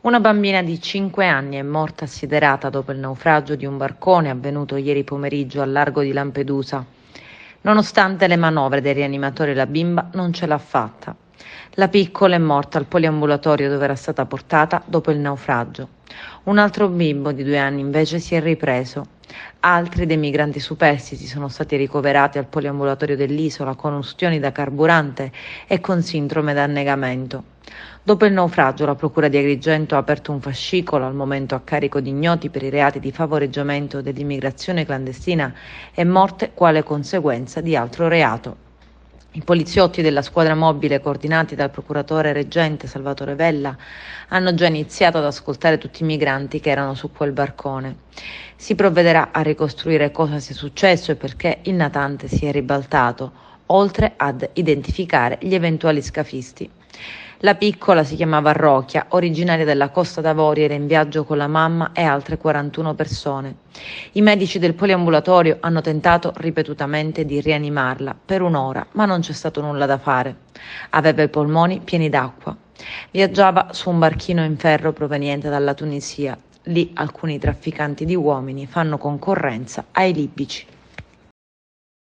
Una bambina di 5 anni è morta assiderata dopo il naufragio di un barcone avvenuto ieri pomeriggio al largo di Lampedusa. Nonostante le manovre dei rianimatori, la bimba non ce l'ha fatta. La piccola è morta al poliambulatorio dove era stata portata dopo il naufragio. Un altro bimbo di 2 anni invece si è ripreso. Altri dei migranti superstiti sono stati ricoverati al poliambulatorio dell'isola con ustioni da carburante e con sindrome da annegamento. Dopo il naufragio, la Procura di Agrigento ha aperto un fascicolo al momento a carico di ignoti per i reati di favoreggiamento dell'immigrazione clandestina e morte quale conseguenza di altro reato. I poliziotti della squadra mobile, coordinati dal procuratore reggente Salvatore Vella, hanno già iniziato ad ascoltare tutti i migranti che erano su quel barcone. Si provvederà a ricostruire cosa sia successo e perché il natante si è ribaltato, oltre ad identificare gli eventuali scafisti. La piccola si chiamava Rochia, originaria della Costa d'Avorio, era in viaggio con la mamma e altre 41 persone. I medici del poliambulatorio hanno tentato ripetutamente di rianimarla per un'ora, ma non c'è stato nulla da fare. Aveva i polmoni pieni d'acqua. Viaggiava su un barchino in ferro proveniente dalla Tunisia. Lì alcuni trafficanti di uomini fanno concorrenza ai libici.